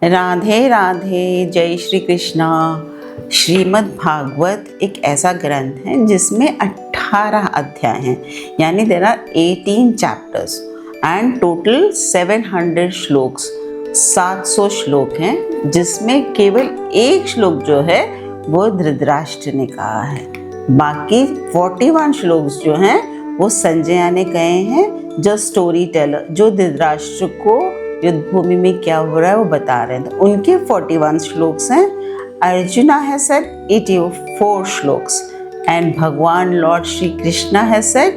राधे राधे, जय श्री कृष्णा। श्रीमद् भागवत एक ऐसा ग्रंथ है जिसमें 18 अध्याय हैं, यानी there are 18 chapters and total 700 shlokas, 700 श्लोक हैं, जिसमें केवल एक श्लोक जो है वो धृतराष्ट्र ने कहा है। बाकी 41 श्लोक्स जो हैं वो संजय ने कहे हैं, जो स्टोरी टेलर, जो धृतराष्ट्र को युद्ध भूमि में क्या हो रहा है वो बता रहे हैं। तो उनके 41 श्लोक्स हैं। अर्जुना है सेड 84 श्लोक्स एंड भगवान लॉर्ड श्री कृष्णा है सेड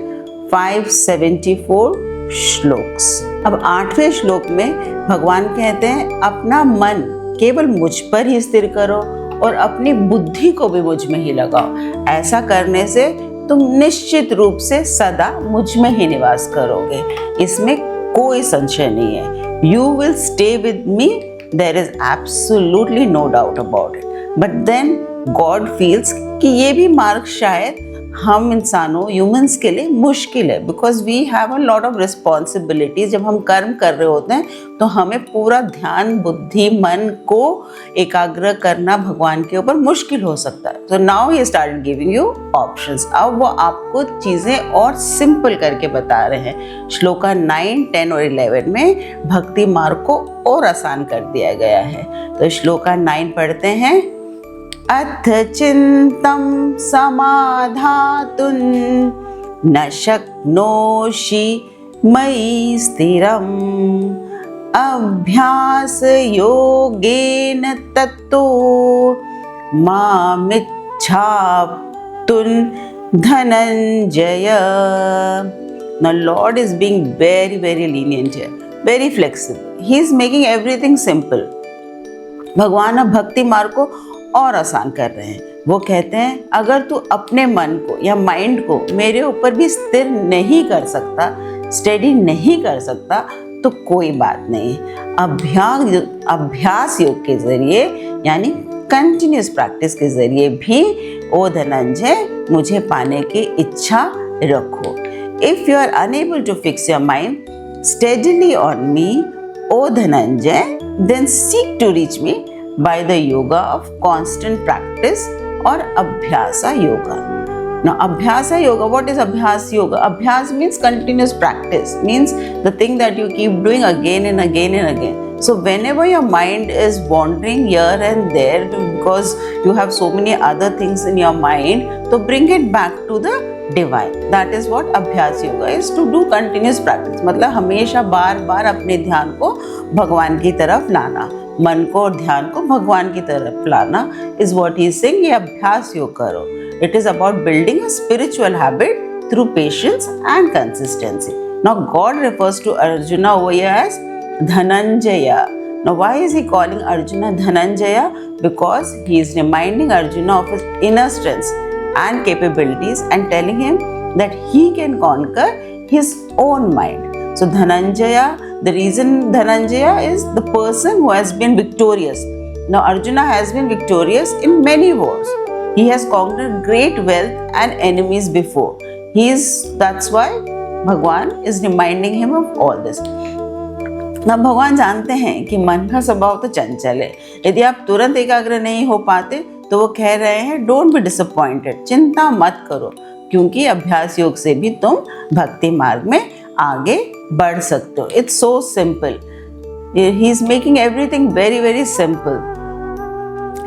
574 श्लोक्स। अब 8वें श्लोक में भगवान कहते हैं अपना मन केवल मुझ पर ही स्थिर करो और अपनी बुद्धि को भी मुझ में ही लगाओ। ऐसा करने से तुम निश्चित रूप से सदा मुझ में ही निवास करोगे, इसमें कोई संशय नहीं है। You will stay with me, there is absolutely no doubt about it. But then God feels कि ये भी मार्ग शायद हम इंसानों ह्यूमंस के लिए मुश्किल है, because we have a lot of responsibilities. जब हम कर्म कर रहे होते हैं तो हमें पूरा ध्यान, बुद्धि, मन को एकाग्र करना भगवान के ऊपर मुश्किल हो सकता है। तो now he started giving you options. अब वो आपको चीज़ें और सिंपल करके बता रहे हैं। श्लोका 9, 10 और 11 में भक्ति मार्ग को और आसान कर दिया गया है। तो श्लोका 9 पढ़ते हैं। अथ चिन्तं समाधातुं न शक्नोषि मयि स्थिरम् अभ्यास योगेन तत्तो मामिच्छाप्तुं Dhananjay. Now Lord is being very, very lenient here, very flexible. He is making everything simple. भगवान अब भक्ति मार्ग को और आसान कर रहे हैं। वो कहते हैं अगर तू अपने मन को या माइंड को मेरे ऊपर भी स्थिर नहीं कर सकता, स्टेडी नहीं कर सकता, तो कोई बात नहीं। अभ्यास योग के जरिए, यानी कंटिन्यूस प्रैक्टिस के जरिए भी ओ धनंजय मुझे पाने की इच्छा रखो। If you are unable to fix your mind steadily on me O Dhananjay, then seek to reach me by the yoga of constant practice or abhyasa yoga. Now abhyasa yoga, what is abhyasa yoga? Abhyas means continuous practice, means the thing that you keep doing again and again and again. So whenever your mind is wandering here and there because you have so many other things in your mind, so bring it back to the divine. That is what abhyas yoga is, to do continuous practice. मतलब हमेशा बार बार अपने ध्यान को भगवान की तरफ लाना, मन को और ध्यान को भगवान की तरफ लाना is what he is saying. ये अभ्यास योग करो. It is about building a spiritual habit through patience and consistency. Now God refers to Arjuna over here as Dhananjaya. Now why is he calling Arjuna Dhananjaya? Because he is reminding Arjuna of his inner strengths and capabilities and telling him that he can conquer his own mind. So Dhananjaya, the reason Dhananjaya is the person who has been victorious. Now Arjuna has been victorious in many wars. He has conquered great wealth and enemies before. That's why Bhagwan is reminding him of all this. Now भगवान जानते हैं कि मन का स्वभाव तो चंचल है। यदि आप तुरंत एकाग्र नहीं हो पाते तो वो कह रहे हैं डोंट बी डिसअपॉइंटेड, चिंता मत करो, क्योंकि अभ्यास योग से भी तुम भक्ति मार्ग में आगे बढ़ सकते हो। It's so simple. He is making everything very very simple.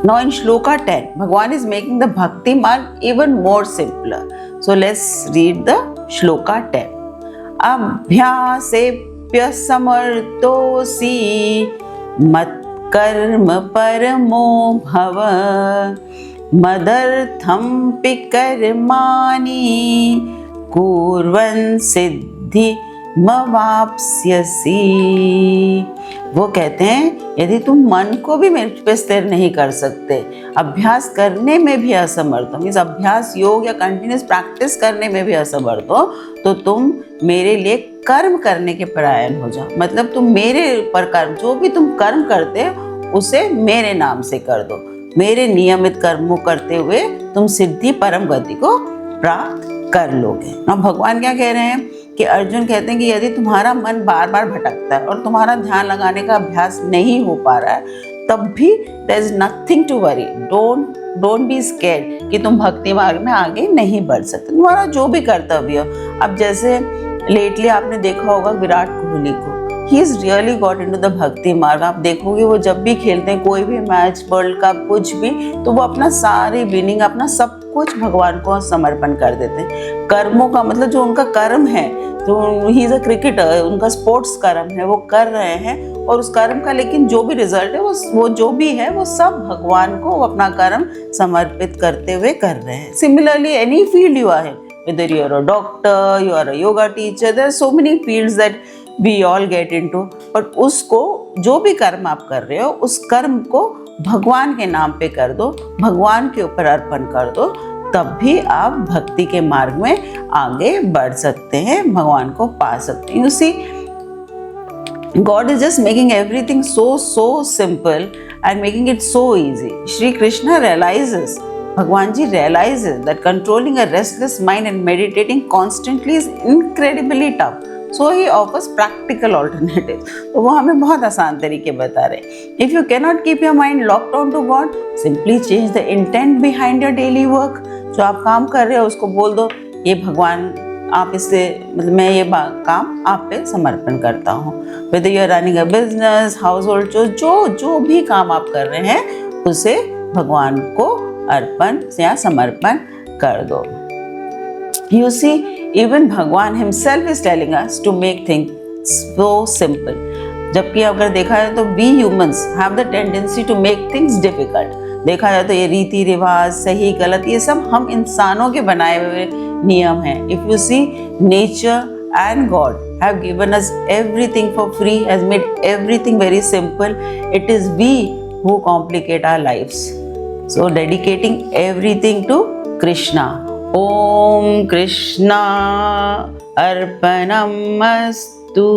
Now in shloka 10 भगवान इज मेकिंग द भक्ति मार्ग even more simpler. So let's read the shloka 10। अभ्यासेप्य समर्थोऽसि मत्कर्म परमो भव मदर्थमपि कर्माणि कुर्वन् सिद्धि मवाप्स्यसि। वो कहते हैं यदि तुम मन को भी मेरे पे स्थिर नहीं कर सकते, अभ्यास करने में भी असमर्थ हो, मीन्स अभ्यास योग या कंटिन्यूस प्रैक्टिस करने में भी असमर्थ हो, तो तुम मेरे लिए कर्म करने के परायण हो जाओ। मतलब तुम मेरे ऊपर कर्म, जो भी तुम कर्म करते हो उसे मेरे नाम से कर दो। मेरे नियमित कर्मों करते हुए तुम सिद्धि परम गति को प्राप्त कर लोगे ना। भगवान क्या कह रहे हैं कि अर्जुन कहते हैं कि यदि तुम्हारा मन बार बार भटकता है और तुम्हारा ध्यान लगाने का अभ्यास नहीं हो पा रहा है, तब भी there is nothing to worry. Don't be scared कि तुम भक्ति मार्ग में आगे नहीं बढ़ सकते। तुम्हारा जो भी कर्तव्य हो, अब जैसे लेटली आपने देखा होगा विराट कोहली को, he is really got into the भक्ति मार्ग। आप देखोगे वो जब भी खेलते हैं कोई भी मैच, वर्ल्ड कप, कुछ भी, तो वो अपना सारी विनिंग, अपना सब कुछ भगवान को समर्पण कर देते हैं। कर्मों का मतलब जो उनका कर्म है, जो ही इज अ क्रिकेटर, उनका स्पोर्ट्स कर्म है, वो कर रहे हैं, और उस कर्म का लेकिन जो भी रिजल्ट है वो जो भी है वो सब भगवान को अपना कर्म समर्पित करते हुए कर रहे हैं। Similarly any field you are in, whether you are a doctor, you are a yoga teacher, there are so many fields that we all get into, और उसको जो भी कर्म आप कर रहे हो उस कर्म को भगवान के नाम पे कर दो, भगवान के ऊपर अर्पण कर दो, तब भी आप भक्ति के मार्ग में आगे बढ़ सकते हैं, भगवान को पा सकते हैं। You see, God is just making everything so simple and making it so easy. Shri Krishna realizes, Bhagwan ji realizes that controlling a restless mind and meditating constantly is incredibly tough. So he offers practical alternatives. तो वो हमें बहुत आसान तरीके बता रहे हैं। If you cannot keep your mind locked on to God, simply change the intent behind your daily work. जो आप काम कर रहे हो उसको बोल दो, ये भगवान आप इससे, मतलब मैं ये काम आप पे समर्पण करता हूँ। Whether you are running a business, household chores, जो भी काम आप कर रहे हैं उसे भगवान को अर्पण या समर्पण कर दो। You see, even भगवान himself is telling us to make things so simple. जबकि अगर देखा जाए तो we humans have the tendency to make things difficult. देखा जाए तो ये रीति रिवाज, सही गलत, ये सब हम इंसानों के बनाए हुए नियम हैं। If you see, nature and God have given us everything for free, has made everything very simple. It is we who complicate our lives. So dedicating everything to Krishna. Om Krishna Arpanam Astu.